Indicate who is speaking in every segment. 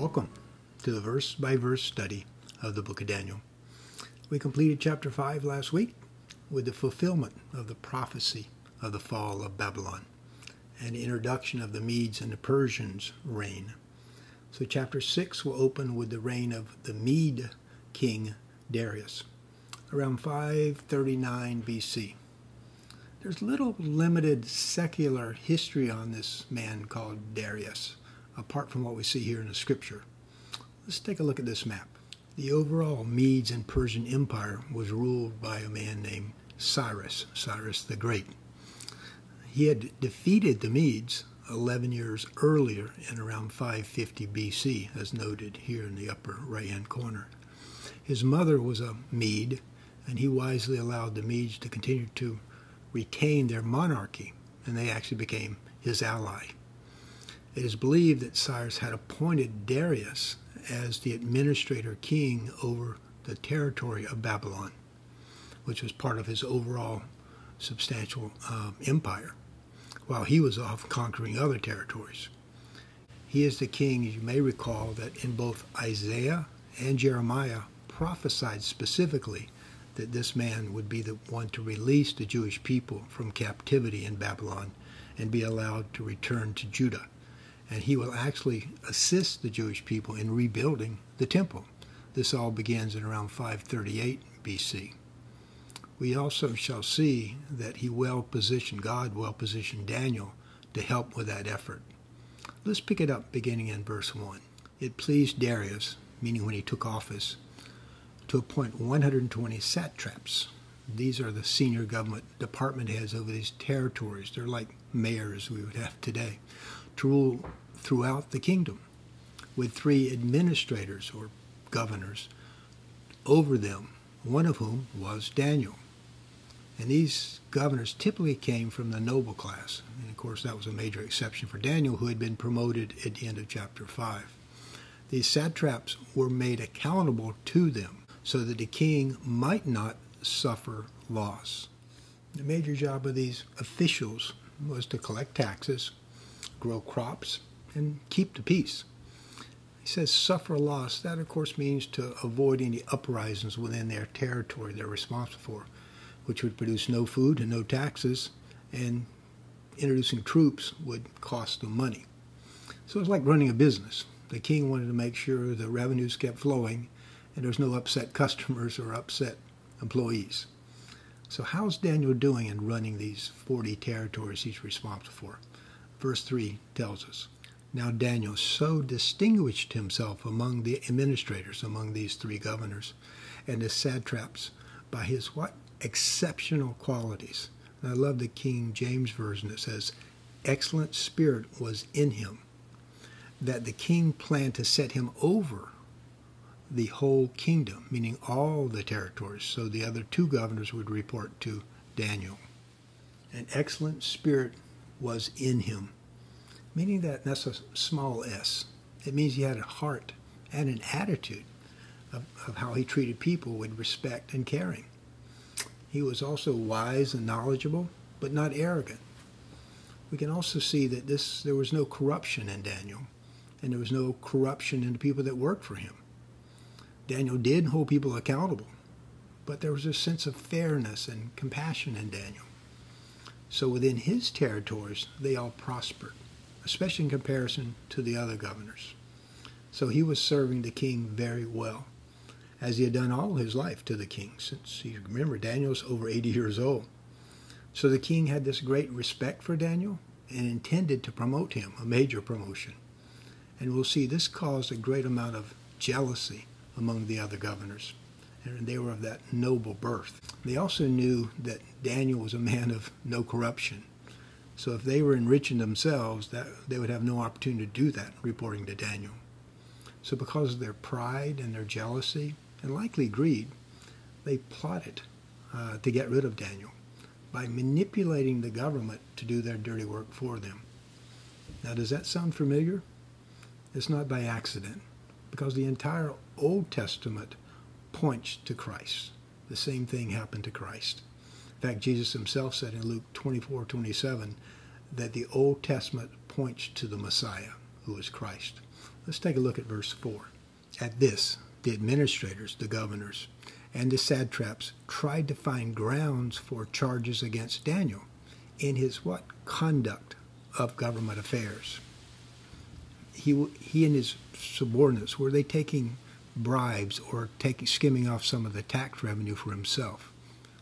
Speaker 1: Welcome to the verse-by-verse study of the book of Daniel. We completed chapter 5 last week with the fulfillment of the prophecy of the fall of Babylon and the introduction of the Medes and the Persians' reign. So chapter 6 will open with the reign of the Mede king Darius around 539 BC. There's little limited secular history on this man called Darius, apart from what we see here in the scripture. Let's take a look at this map. The overall Medes and Persian Empire was ruled by a man named Cyrus the Great. He had defeated the Medes 11 years earlier in around 550 BC, as noted here in the upper right-hand corner. His mother was a Mede, and he wisely allowed the Medes to continue to retain their monarchy, and they actually became his ally. It is believed that Cyrus had appointed Darius as the administrator king over the territory of Babylon, which was part of his overall substantial empire, while he was off conquering other territories. He is the king, as you may recall, that in both Isaiah and Jeremiah prophesied specifically that this man would be the one to release the Jewish people from captivity in Babylon and be allowed to return to Judah. And he will actually assist the Jewish people in rebuilding the temple. This all begins in around 538 BC. We also shall see that God well positioned Daniel to help with that effort. Let's pick it up beginning in verse 1. It pleased Darius, meaning when he took office, to appoint 120 satraps. These are the senior government department heads over these territories. They're like mayors we would have today, to rule throughout the kingdom, with 3 administrators or governors over them, one of whom was Daniel. And these governors typically came from the noble class. And of course, that was a major exception for Daniel, who had been promoted at the end of chapter 5. These satraps were made accountable to them so that the king might not suffer loss. The major job of these officials was to collect taxes, grow crops, and keep the peace. He says suffer loss. That, of course, means to avoid any uprisings within their territory they're responsible for, which would produce no food and no taxes, and introducing troops would cost them money. So it's like running a business. The king wanted to make sure the revenues kept flowing and there's no upset customers or upset employees. So how's Daniel doing in running these 40 territories he's responsible for? Verse 3 tells us, now Daniel so distinguished himself among the administrators, among these 3 governors, and the satraps by his what? Exceptional qualities. And I love the King James Version that says, excellent spirit was in him, that the king planned to set him over the whole kingdom, meaning all the territories. So the other 2 governors would report to Daniel. An excellent spirit was in him, meaning that's a small s. It means he had a heart and an attitude of how he treated people with respect and caring. He was also wise and knowledgeable, but not arrogant. We can also see that there was no corruption in Daniel, and there was no corruption in the people that worked for him. Daniel did hold people accountable, but there was a sense of fairness and compassion in Daniel. So within his territories, they all prospered, especially in comparison to the other governors. So he was serving the king very well, as he had done all his life to the king, since, remember, Daniel's over 80 years old. So the king had this great respect for Daniel and intended to promote him, a major promotion. And we'll see this caused a great amount of jealousy among the other governors, and they were of that noble birth. They also knew that Daniel was a man of no corruption. So if they were enriching themselves, that they would have no opportunity to do that, reporting to Daniel. So because of their pride and their jealousy, and likely greed, they plotted to get rid of Daniel by manipulating the government to do their dirty work for them. Now, does that sound familiar? It's not by accident, because the entire Old Testament points to Christ. The same thing happened to Christ. In fact, Jesus himself said in Luke 24:27 that the Old Testament points to the Messiah, who is Christ. Let's take a look at verse 4. At this, the administrators, the governors, and the satraps tried to find grounds for charges against Daniel in his what? Conduct of government affairs. He and his subordinates, were they taking bribes or skimming off some of the tax revenue for himself,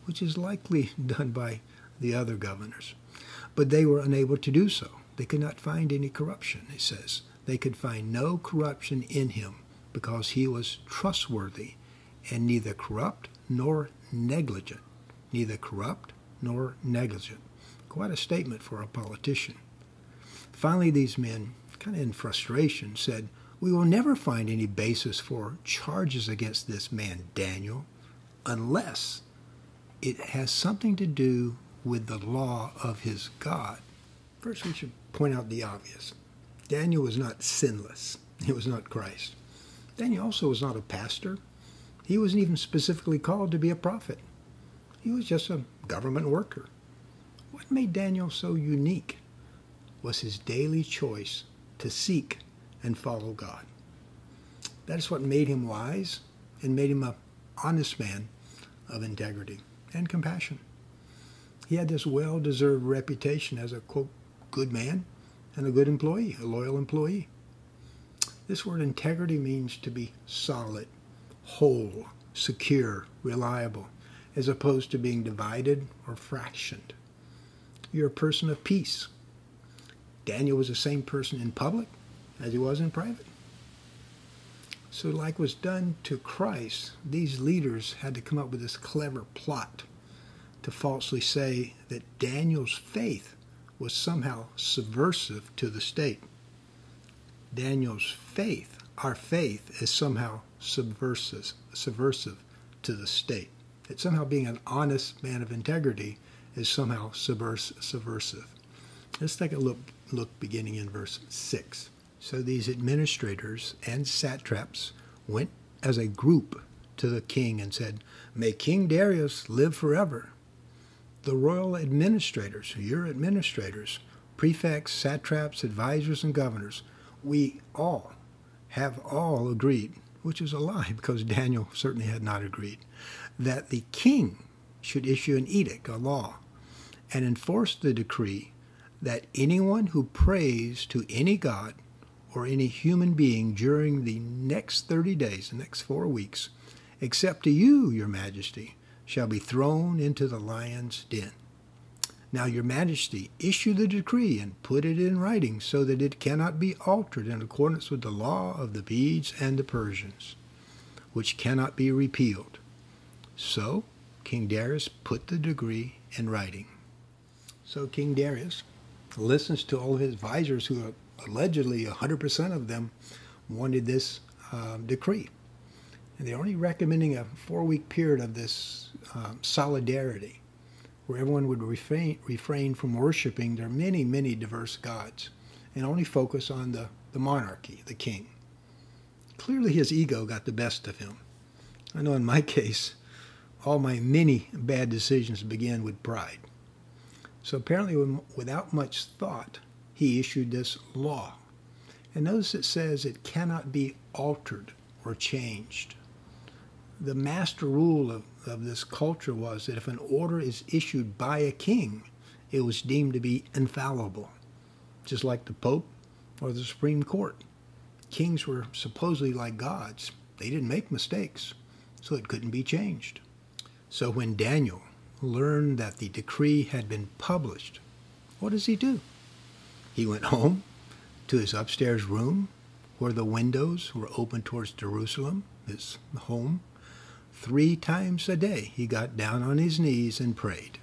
Speaker 1: which is likely done by the other governors. But they were unable to do so. They could not find any corruption, it says. They could find no corruption in him because he was trustworthy and neither corrupt nor negligent. Neither corrupt nor negligent. Quite a statement for a politician. Finally, these men, kind of in frustration, said, "We will never find any basis for charges against this man Daniel unless it has something to do with the law of his God." First, we should point out the obvious. Daniel was not sinless. He was not Christ. Daniel also was not a pastor. He wasn't even specifically called to be a prophet. He was just a government worker. What made Daniel so unique was his daily choice to seek and follow God. That is what made him wise and made him an honest man of integrity and compassion. He had this well-deserved reputation as a, quote, good man and a good employee, a loyal employee. This word integrity means to be solid, whole, secure, reliable, as opposed to being divided or fractioned. You're a person of peace. Daniel was the same person in public as he was in private. So like was done to Christ, these leaders had to come up with this clever plot to falsely say that Daniel's faith was somehow subversive to the state. Daniel's faith, our faith, is somehow subversive to the state. That somehow being an honest man of integrity is somehow subversive. Let's take a look beginning in verse 6. So these administrators and satraps went as a group to the king and said, "May King Darius live forever." The royal administrators, your administrators, prefects, satraps, advisors, and governors, we all have agreed, which is a lie because Daniel certainly had not agreed, that the king should issue an edict, a law, and enforce the decree that anyone who prays to any god or any human being during the next 30 days, the next 4 weeks, except to you, your majesty, shall be thrown into the lion's den. Now, your majesty, issue the decree and put it in writing so that it cannot be altered in accordance with the law of the Medes and the Persians, which cannot be repealed. So King Darius put the decree in writing. So King Darius listens to all of his advisors who are allegedly 100% of them wanted this decree. And they're only recommending a 4-week period of this solidarity where everyone would refrain from worshiping their many, many diverse gods and only focus on the monarchy, the king. Clearly his ego got the best of him. I know in my case, all my many bad decisions began with pride. So apparently without much thought, he issued this law. And notice it says it cannot be altered or changed. The master rule of this culture was that if an order is issued by a king, it was deemed to be infallible, just like the Pope or the Supreme Court. Kings were supposedly like gods. They didn't make mistakes, so it couldn't be changed. So when Daniel learned that the decree had been published, what does he do? He went home to his upstairs room where the windows were open towards Jerusalem, his home. 3 times a day he got down on his knees and prayed,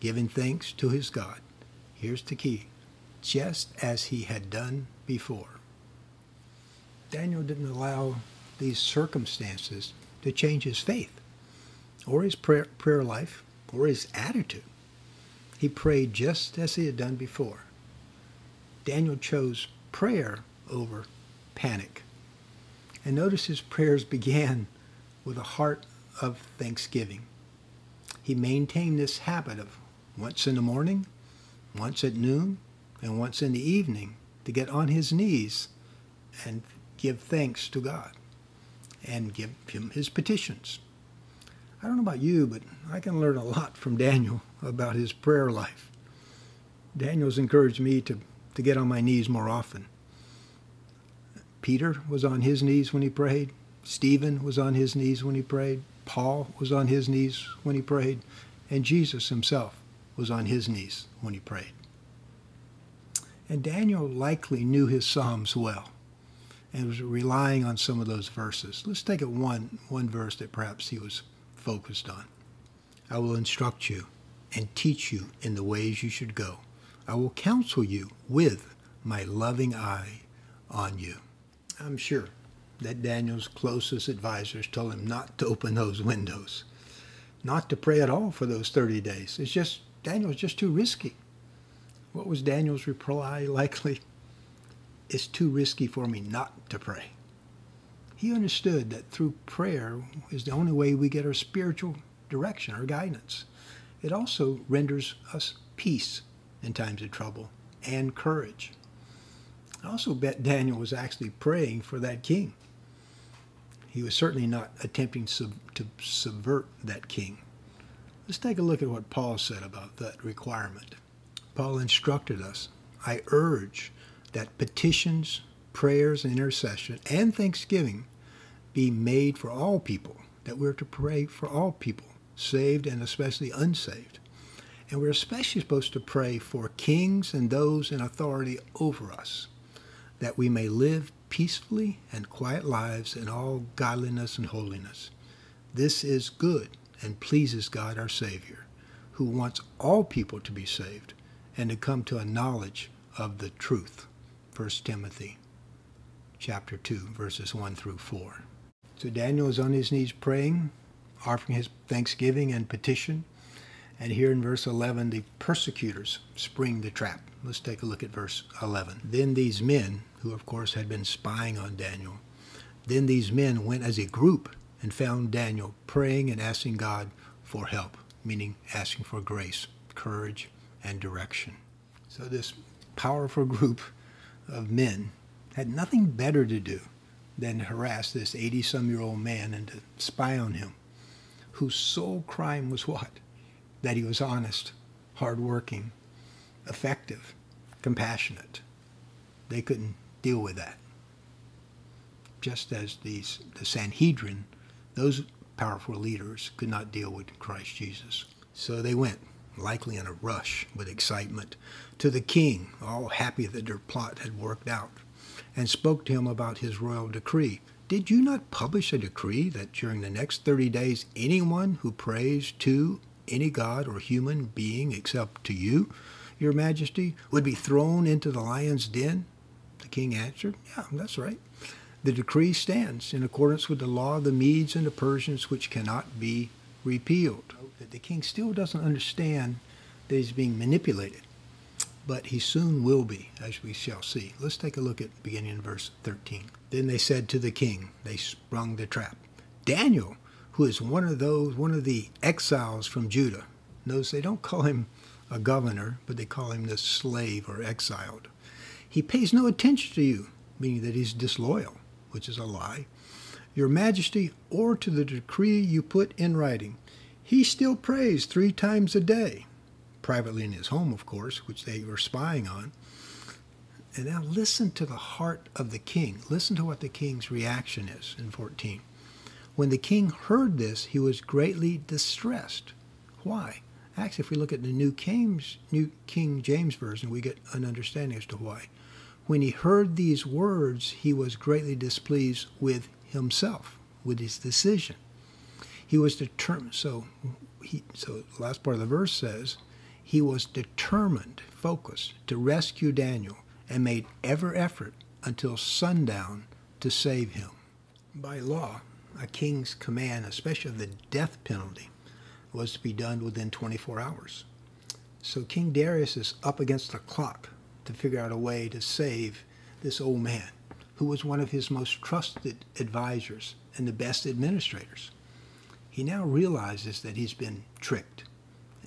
Speaker 1: giving thanks to his God. Here's the key, just as he had done before. Daniel didn't allow these circumstances to change his faith or his prayer life or his attitude. He prayed just as he had done before. Daniel chose prayer over panic. And notice his prayers began with a heart of thanksgiving. He maintained this habit of once in the morning, once at noon, and once in the evening to get on his knees and give thanks to God and give him his petitions. I don't know about you, but I can learn a lot from Daniel about his prayer life. Daniel's encouraged me to get on my knees more often. Peter was on his knees when he prayed. Stephen was on his knees when he prayed. Paul was on his knees when he prayed. And Jesus himself was on his knees when he prayed. And Daniel likely knew his Psalms well and was relying on some of those verses. Let's take one verse that perhaps he was focused on. I will instruct you and teach you in the ways you should go. I will counsel you with my loving eye on you. I'm sure that Daniel's closest advisors told him not to open those windows, not to pray at all for those 30 days. Daniel's just too risky. What was Daniel's reply likely? It's too risky for me not to pray. He understood that through prayer is the only way we get our spiritual direction, our guidance. It also renders us peace in times of trouble and courage. I also bet Daniel was actually praying for that king. He was certainly not attempting to subvert that king. Let's take a look at what Paul said about that requirement. Paul instructed us, I urge that petitions, prayers, and intercession, and thanksgiving be made for all people, that we're to pray for all people, saved and especially unsaved. And we're especially supposed to pray for kings and those in authority over us, that we may live peacefully and quiet lives in all godliness and holiness. This is good and pleases God our Savior, who wants all people to be saved and to come to a knowledge of the truth. 1 Timothy chapter 2, verses 1 through 4. So Daniel is on his knees praying, offering his thanksgiving and petition. And here in verse 11, the persecutors spring the trap. Let's take a look at verse 11. Then these men, who of course had been spying on Daniel, then these men went as a group and found Daniel praying and asking God for help, meaning asking for grace, courage, and direction. So this powerful group of men had nothing better to do than harass this 80-some-year-old man and to spy on him, whose sole crime was what? That he was honest, hardworking, effective, compassionate. They couldn't deal with that. Just as the Sanhedrin, those powerful leaders, could not deal with Christ Jesus. So they went, likely in a rush with excitement, to the king, all happy that their plot had worked out, and spoke to him about his royal decree. Did you not publish a decree that during the next 30 days anyone who prays to any god or human being except to you, your majesty, would be thrown into the lion's den? The king answered, yeah, that's right. The decree stands in accordance with the law of the Medes and the Persians, which cannot be repealed. That the king still doesn't understand that he's being manipulated, but he soon will be, as we shall see. Let's take a look at beginning in verse 13. Then they said to the king, they sprung the trap, Daniel, who is one of the exiles from Judah. Notice they don't call him a governor, but they call him the slave or exiled. He pays no attention to you, meaning that he's disloyal, which is a lie, your majesty, or to the decree you put in writing. He still prays 3 times a day, privately in his home, of course, which they were spying on. And now listen to the heart of the king. Listen to what the king's reaction is in 14. When the king heard this, he was greatly distressed. Why? Actually, if we look at the New King James Version, we get an understanding as to why. When he heard these words, he was greatly displeased with himself, with his decision. He was determined. So the last part of the verse says, he was determined, focused, to rescue Daniel and made every effort until sundown to save him. By law, a king's command, especially of the death penalty, was to be done within 24 hours. So King Darius is up against the clock to figure out a way to save this old man, who was one of his most trusted advisors and the best administrators. He now realizes that he's been tricked,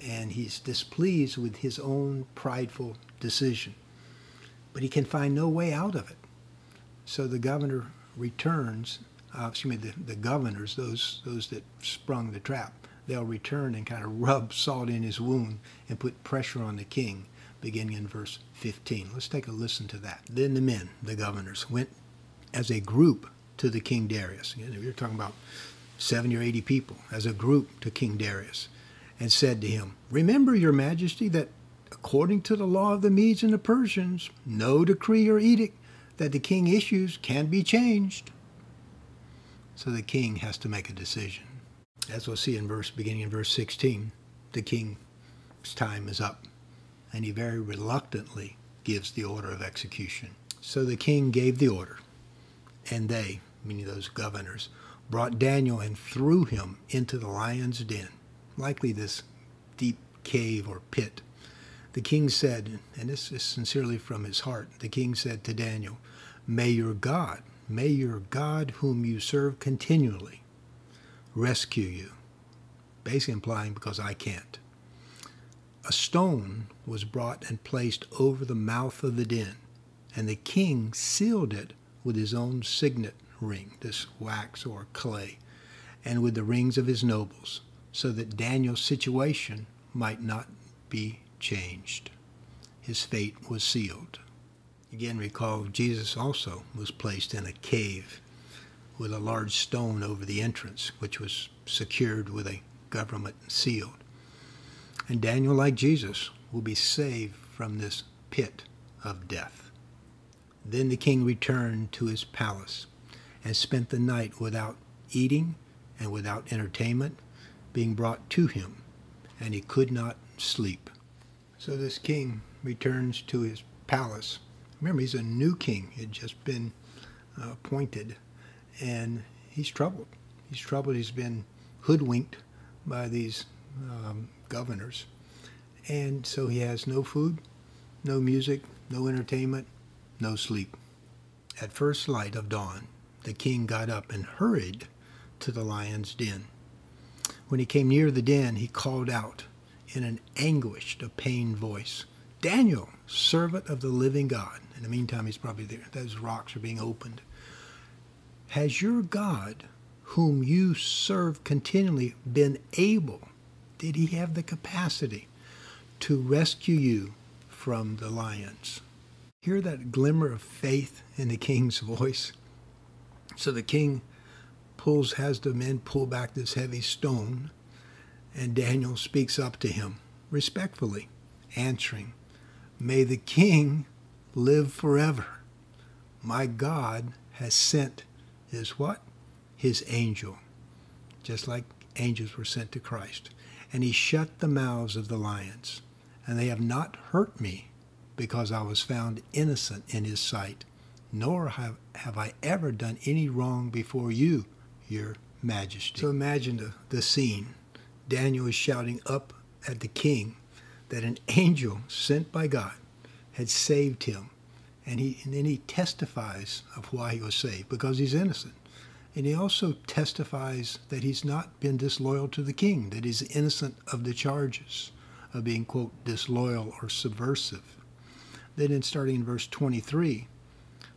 Speaker 1: and he's displeased with his own prideful decision. But he can find no way out of it. So the governor returns, the governors, those that sprung the trap, they'll return and kind of rub salt in his wound and put pressure on the king, beginning in verse 15. Let's take a listen to that. Then the men, the governors, went as a group to the King Darius. Again, we're talking about 70 or 80 people as a group to King Darius, and said to him, "Remember, your majesty, that according to the law of the Medes and the Persians, no decree or edict that the king issues can be changed." So the king has to make a decision. As we'll see beginning in verse 16, the king's time is up, and he very reluctantly gives the order of execution. So the king gave the order, and they, meaning those governors, brought Daniel and threw him into the lion's den, likely this deep cave or pit. The king said, and this is sincerely from his heart, the king said to Daniel, may your God whom you serve continually rescue you. Basically implying, because I can't. A stone was brought and placed over the mouth of the den, and the king sealed it with his own signet ring, this wax or clay, and with the rings of his nobles, so that Daniel's situation might not be changed. His fate was sealed. Again, recall Jesus also was placed in a cave with a large stone over the entrance, which was secured with a government seal. And Daniel, like Jesus, will be saved from this pit of death. Then the king returned to his palace and spent the night without eating and without entertainment being brought to him, and he could not sleep. So this king returns to his palace. Remember, he's a new king. He had just been appointed, and he's troubled. He's troubled. He's been hoodwinked by these governors. And so he has no food, no music, no entertainment, no sleep. At first light of dawn, the king got up and hurried to the lion's den. When he came near the den, he called out in an anguished, a pained voice, "Daniel, servant of the living God." In the meantime, he's probably there. Those rocks are being opened. "Has your God, whom you serve continually, been able, did he have the capacity to rescue you from the lions?" Hear that glimmer of faith in the king's voice? So the king has the men pull back this heavy stone, and Daniel speaks up to him respectfully, answering, "May the king live forever. My God has sent his what? His angel," just like angels were sent to Christ. "And he shut the mouths of the lions, and they have not hurt me, because I was found innocent in his sight, nor have I ever done any wrong before you, your majesty." So imagine the scene. Daniel is shouting up at the king that an angel sent by God had saved him. And then he testifies of why he was saved, because he's innocent. And he also testifies that he's not been disloyal to the king, that he's innocent of the charges of being, quote, disloyal or subversive. Then starting in verse 23,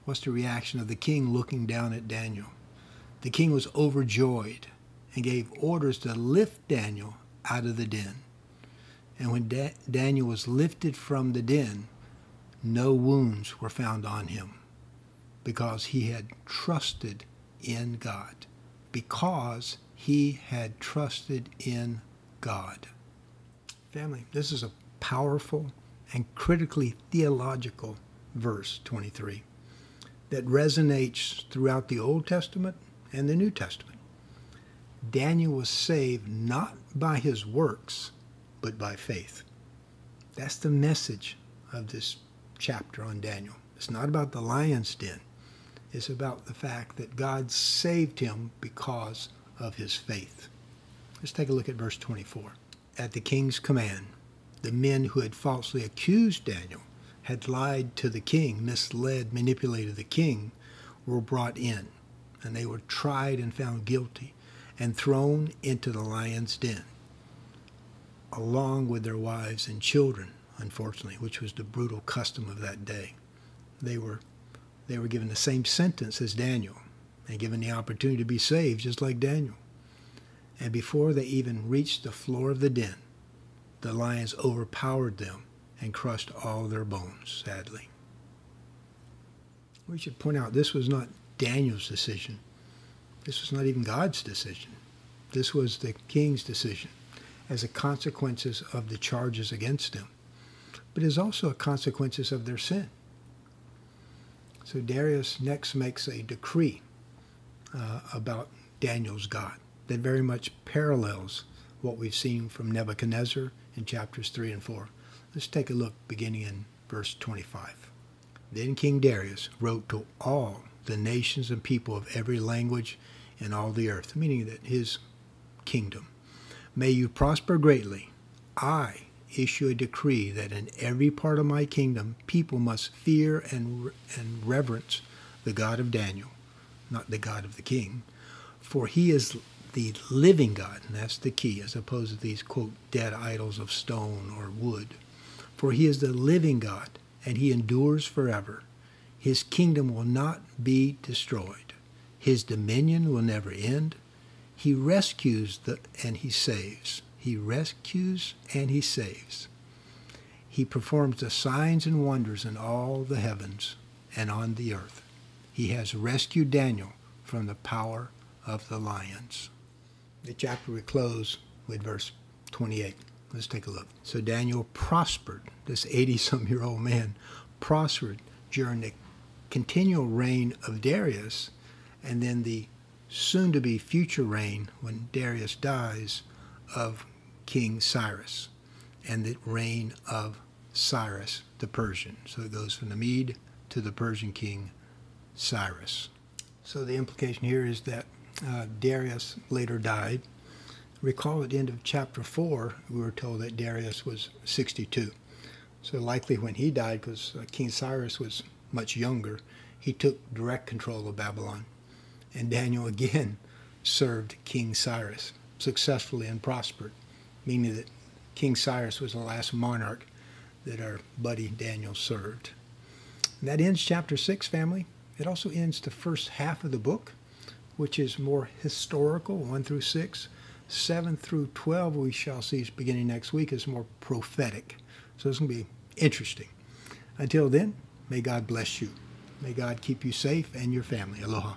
Speaker 1: what's the reaction of the king looking down at Daniel? The king was overjoyed and gave orders to lift Daniel out of the den. And when Daniel was lifted from the den, no wounds were found on him, because he had trusted in God. Because he had trusted in God. Family, this is a powerful and critically theological verse 23 that resonates throughout the Old Testament and the New Testament. Daniel was saved not by his works, but by faith. That's the message of this chapter on Daniel. It's not about the lion's den. It's about the fact that God saved him because of his faith. Let's take a look at verse 24. At the king's command, the men who had falsely accused Daniel, had lied to the king, misled, manipulated the king, were brought in, and they were tried and found guilty and thrown into the lion's den, along with their wives and children, unfortunately, which was the brutal custom of that day. They were given the same sentence as Daniel, and given the opportunity to be saved, just like Daniel. And before they even reached the floor of the den, the lions overpowered them and crushed all their bones, sadly. We should point out this was not Daniel's decision. This was not even God's decision. This was the king's decision as a consequences of the charges against him. But it is also a consequences of their sin. So Darius next makes a decree about Daniel's God that very much parallels what we've seen from Nebuchadnezzar in chapters 3 and 4. Let's take a look beginning in verse 25. Then King Darius wrote to all the nations and people of every language in all the earth, meaning that his kingdom. May you prosper greatly. I issue a decree that in every part of my kingdom people must fear and reverence the God of Daniel, not the God of the king, for he is the living God, and that's the key, as opposed to these, quote, dead idols of stone or wood. For he is the living God, and he endures forever. His kingdom will not be destroyed. His dominion will never end. He rescues and he saves. He rescues and he saves. He performs the signs and wonders in all the heavens and on the earth. He has rescued Daniel from the power of the lions. The chapter we close with verse 28. Let's take a look. So Daniel prospered, this 80-some-year-old man, prospered during the continual reign of Darius, and then the soon-to-be future reign, when Darius dies, of King Cyrus, and the reign of Cyrus the Persian. So it goes from the Mede to the Persian king Cyrus. So the implication here is that Darius later died. Recall at the end of chapter 4, we were told that Darius was 62. So likely when he died, because King Cyrus was much younger, he took direct control of Babylon. And Daniel again served King Cyrus successfully and prospered, meaning that King Cyrus was the last monarch that our buddy Daniel served. And that ends chapter 6, family. It also ends the first half of the book, which is more historical, 1 through 6. 7 through 12, we shall see beginning next week, is more prophetic. So it's going to be interesting. Until then, may God bless you. May God keep you safe and your family. Aloha.